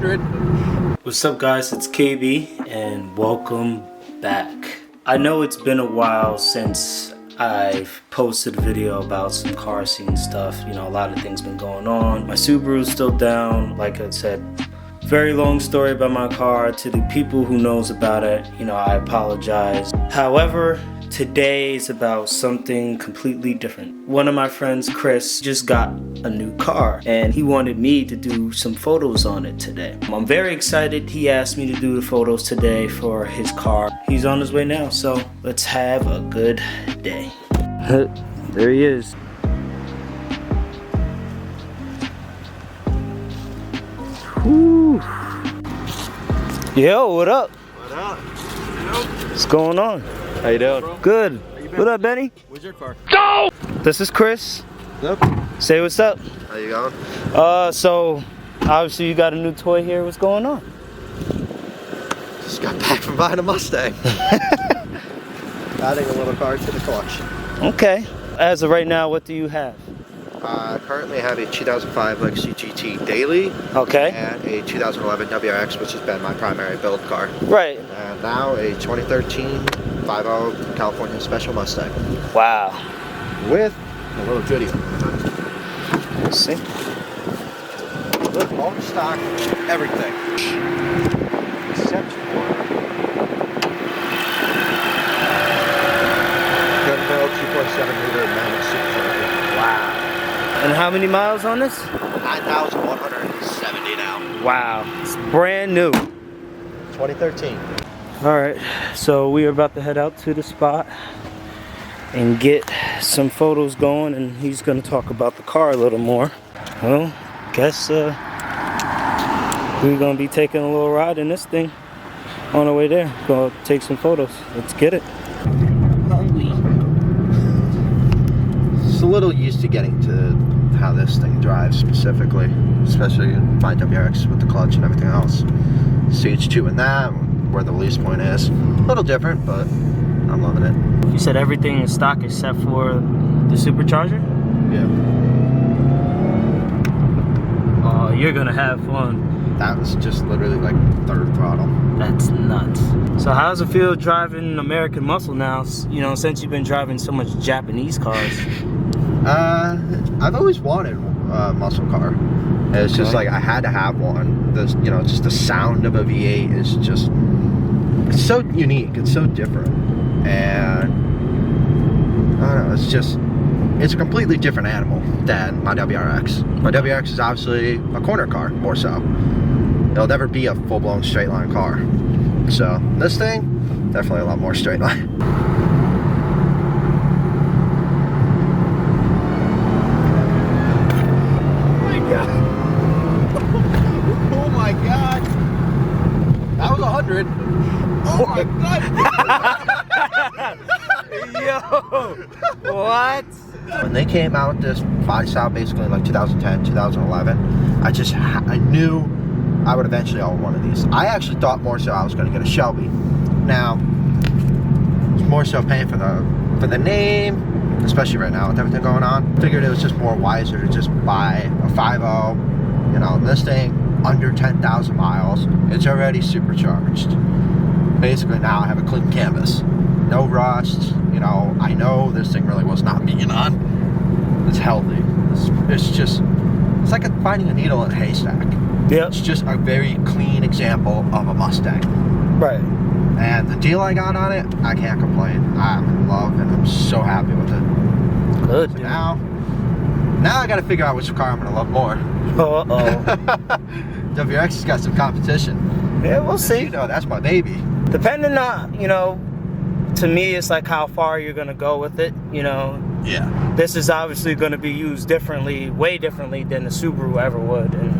100. What's up guys, it's KB and welcome back. I know it's been a while since I've posted a video about some car scene stuff. You know, a lot of things been going on. My Subaru's still down, like I said. Very long story about my car. To the people who knows about it, you know, I apologize. However, today is about something completely different. One of my friends, Chris, just got a new car and he wanted me to do some photos on it today. I'm very excited. He asked me to do the photos today for his car. He's on his way now, so let's have a good day. There he is. Whew. Yo, what up? What up? What's going on? How you doing? Good. What up, Benny? Where's your car? Go! This is Chris. Yep. Say what's up. How you going? So obviously you got a new toy here. What's going on? Just got back from buying a Mustang. Adding a little car to the collection. Okay. As of right now, what do you have? Currently I have a 2005 Legacy GT Daily. Okay. And a 2011 WRX, which has been my primary build car. Right. And now a 2013 5.0 California Special Mustang. Wow. With a little video. Let's see. Look, all the stock, everything. Except for gun barrel 2.7 liter manual supercharger. Wow. And how many miles on this? 9,170 now. Wow. It's brand new. 2013. Alright, so we are about to head out to the spot and get some photos going, and he's going to talk about the car a little more. Well, guess we're going to be taking a little ride in this thing on our way there. Go take some photos. Let's get it. Hungry. Just a little used to getting to how this thing drives specifically, especially my WRX with the clutch and everything else. Stage 2 in that, where the release point is. A little different, but I'm loving it. You said everything is stock except for the supercharger? Yeah. Oh, you're gonna have fun. That was just literally like third throttle. That's nuts. So how does it feel driving American muscle now, you know, since you've been driving so much Japanese cars? I've always wanted a muscle car. It's just like I had to have one. This, you know, just the sound of a V8 is just, it's so unique. It's so different, and I don't know. It's a completely different animal than my WRX. My WRX is obviously a corner car, more so. It'll never be a full-blown straight line car. So this thing, definitely a lot more straight line. Oh my god! That was 100. Oh my god! Yo, what? When they came out with this body style, basically in like 2010, 2011, I knew I would eventually own one of these. I actually thought more so I was going to get a Shelby. Now, it's more so paying for the name, especially right now with everything going on. Figured it was just more wiser to just buy a 5.0. You know, this thing under 10,000 miles. It's already supercharged. Basically now I have a clean canvas. No rust. You know, I know this thing really was not being on. It's healthy. It's like finding a needle in a haystack. Yeah. It's just a very clean example of a Mustang. Right. And the deal I got on it, I can't complain. I'm in love and I'm so happy with it. Good. So now I got to figure out which car I'm going to love more. Uh-oh. WRX has got some competition. Yeah, we'll see. You know, that's my baby. Depending on, you know, to me, it's like how far you're going to go with it, you know. Yeah. This is obviously going to be used differently, way differently than the Subaru ever would. And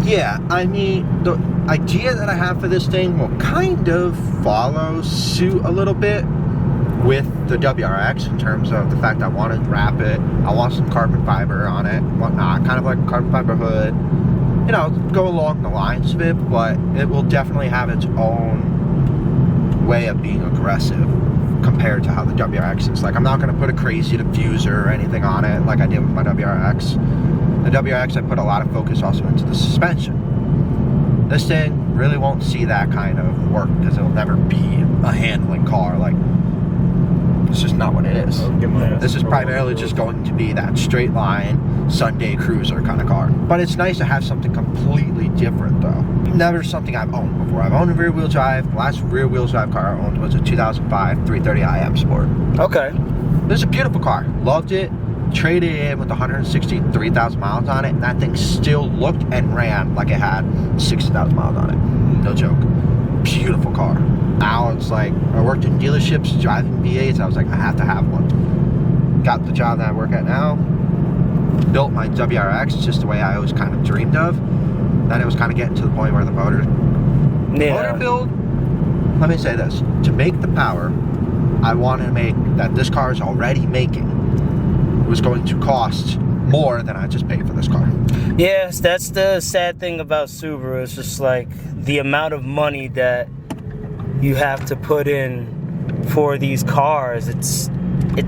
yeah, I mean, the idea that I have for this thing will kind of follow suit a little bit with the WRX in terms of the fact I want to wrap it. I want some carbon fiber on it, whatnot, kind of like a carbon fiber hood. You know, go along the lines of it, but it will definitely have its own way of being aggressive compared to how the WRX is. Like, I'm not going to put a crazy diffuser or anything on it like I did with my WRX. The WRX, I put a lot of focus also into the suspension. This thing really won't see that kind of work because it'll never be a handling car. Like, it's just not what it is. This is primarily just going to be that straight line Sunday cruiser kind of car. But it's nice to have something completely different though. Never something I've owned before. I've owned a rear wheel drive. The last rear wheel drive car I owned was a 2005 330 IM Sport. Okay. This is a beautiful car. Loved it. Traded in with 163,000 miles on it, and that thing still looked and ran like it had 60,000 miles on it. No joke. Beautiful car. Now it's like, I worked in dealerships driving V8s. I was like, I have to have one. Got the job that I work at now. Built my WRX just the way I always kind of dreamed of. Then it was kind of getting to the point where the motor build, let me say this, to make the power I wanted to make that this car is already making was going to cost more than I just paid for this car. Yes, that's the sad thing about Subaru. It's just like the amount of money that you have to put in for these cars. It's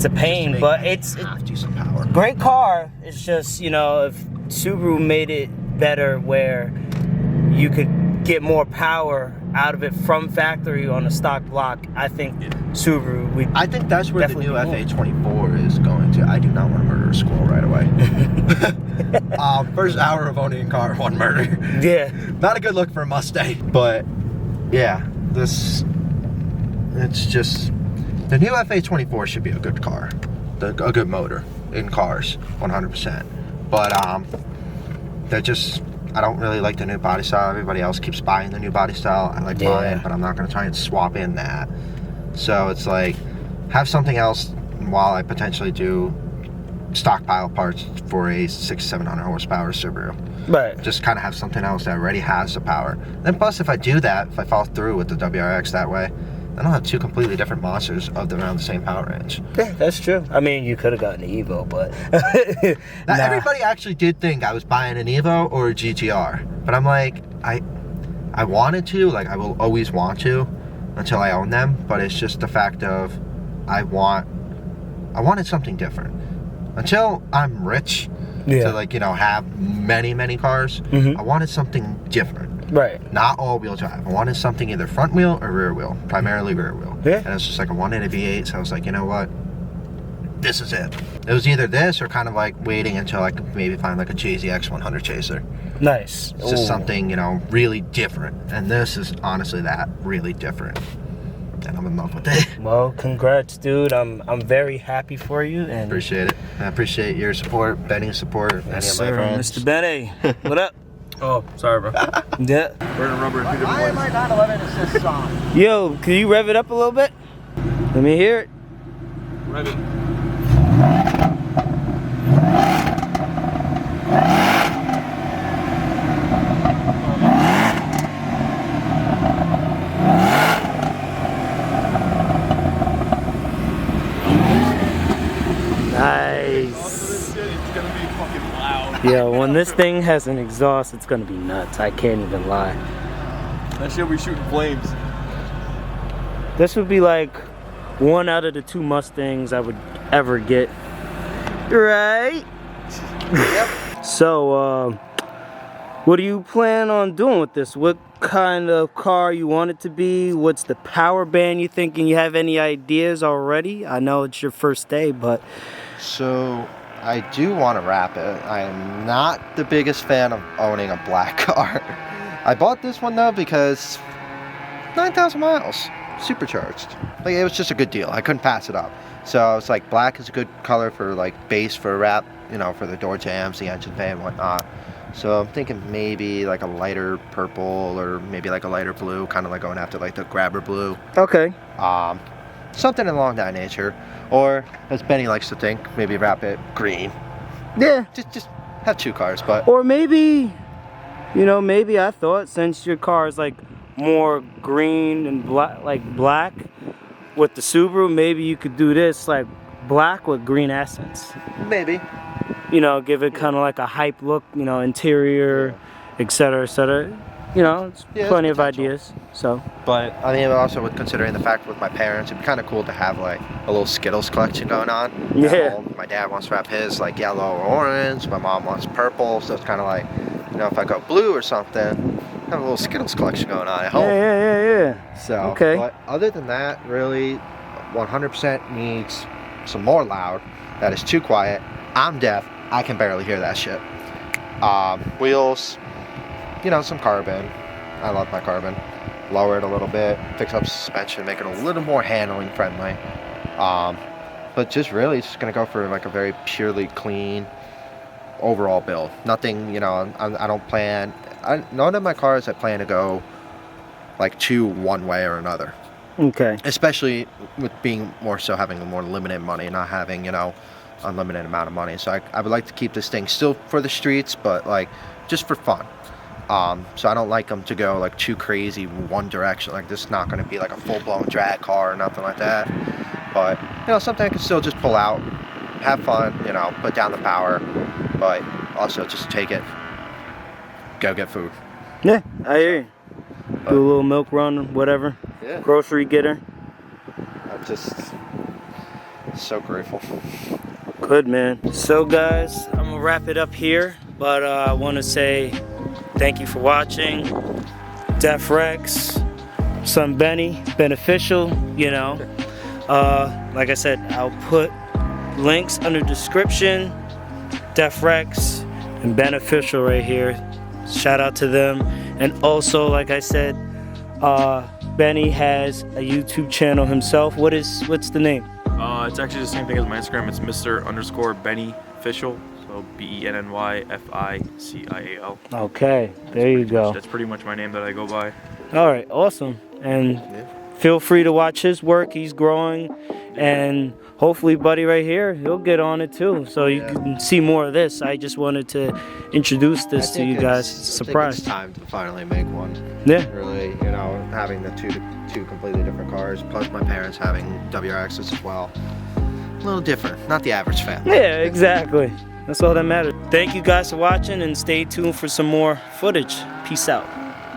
a pain, but it's decent power. Great car. It's just, you know, if Subaru made it better where you could get more power out of it from factory on a stock block, I think Subaru would. I think that's where the new FA24 is going to. I do not want to murder a squirrel right away. First hour of owning a car, one murder. Yeah. Not a good look for a Mustang. But yeah, it's just, the new FA24 should be a good car. A good motor in cars, 100%. But they're just, I don't really like the new body style. Everybody else keeps buying the new body style. I like mine, but I'm not going to try and swap in that. So it's like, have something else while I potentially do stockpile parts for a 600-700 horsepower Subaru. Right. Just kind of have something else that already has the power. Then plus, if I do that, if I follow through with the WRX that way, then I'll have two completely different monsters of around the same power range. Yeah, that's true. I mean, you could have gotten an Evo, but now, everybody actually did think I was buying an Evo or a GTR, but I'm like, I wanted to, like, I will always want to until I own them. But it's just the fact of I wanted something different until I'm rich. To, like, you know, have many cars. I wanted something different. Right. Not all-wheel drive. I wanted something either front wheel or rear wheel. Primarily rear wheel. Yeah. And it's just like I wanted a V8, so I was like, you know what? This is it. It was either this or kind of like waiting until I could maybe find like a JZX 100 Chaser. Nice. It's just something, you know, really different. And this is honestly that, really different. And I'm in love with it. Well, congrats, dude. I'm very happy for you. And appreciate it. I appreciate your support, Benny's support, yes, any of my friends. Mr. Benny. What up? Oh, sorry, bro. Yeah. Burning rubber in 2 different Why places. am I 911 assist song? Yo, can you rev it up a little bit? Let me hear it. Rev it. Nice. It's gonna be fucking loud. Yeah, when this thing has an exhaust, it's gonna be nuts. I can't even lie. That shit be shooting flames. This would be like one out of the 2 Mustangs I would ever get. Right? Yep. So, what do you plan on doing with this? What kind of car you want it to be? What's the power band you thinking? You have any ideas already? I know it's your first day, but... So, I do want to wrap it. I am not the biggest fan of owning a black car. I bought this one though because 9,000 miles, supercharged. Like, it was just a good deal. I couldn't pass it up. So I was like, black is a good color for like base for a wrap, you know, for the door jams, the engine bay and whatnot. So I'm thinking maybe like a lighter purple or maybe like a lighter blue, kind of like going after like the grabber blue. Okay. Something along that nature. Or, as Benny likes to think, maybe wrap it green. Yeah. Just have 2 cars, but... Or maybe, you know, maybe I thought since your car is like more green and black with the Subaru, maybe you could do this like black with green accents. Maybe. You know, give it kind of like a hype look, you know, interior, etc., etc. You know, it's plenty of ideas. So, but I mean, also with considering the fact with my parents, it'd be kind of cool to have like a little Skittles collection going on. Yeah. My dad wants to wrap his like yellow or orange. My mom wants purple. So it's kind of like, you know, if I go blue or something, have a little Skittles collection going on at home. Yeah. So, Okay. but other than that, really, 100% needs some more loud. That is too quiet. I'm deaf. I can barely hear that shit. Wheels, you know, some carbon. I love my carbon. Lower it a little bit, fix up suspension, make it a little more handling friendly. But just really, just gonna go for like a very purely clean overall build. Nothing, you know, I don't plan. None of my cars I plan to go like to one way or another. Okay. Especially with being more so having more limited money, not having, you know, unlimited amount of money. So I would like to keep this thing still for the streets, but like just for fun. So I don't like them to go like too crazy one direction. Like this is not going to be like a full-blown drag car or nothing like that. But you know, something I can still just pull out, have fun, you know, put down the power, but also just take it, go get food. Yeah, I hear you. Do a little milk run, whatever. Yeah. Grocery getter. I'm just so grateful. Good, man. So guys, I'm gonna wrap it up here, but I want to say thank you for watching. Def Rex, son Benny, Beneficial, you know. Like I said, I'll put links under description. Def Rex and Beneficial right here. Shout out to them. And also, like I said, Benny has a YouTube channel himself. What's the name? It's actually the same thing as my Instagram. It's Mr._BennyFicial. So BENNYFICIAL. Okay, there you go. That's pretty much my name that I go by. All right, awesome. And feel free to watch his work. He's growing, and hopefully buddy right here, he'll get on it too, so you can see more of this. I just wanted to introduce this to you guys. It's a surprise. It's time to finally make one. Yeah. Really, you know, having the two completely different cars, plus my parents having WRXs as well. A little different, not the average family. Yeah, exactly. That's all that matters. Thank you guys for watching, and stay tuned for some more footage. Peace out.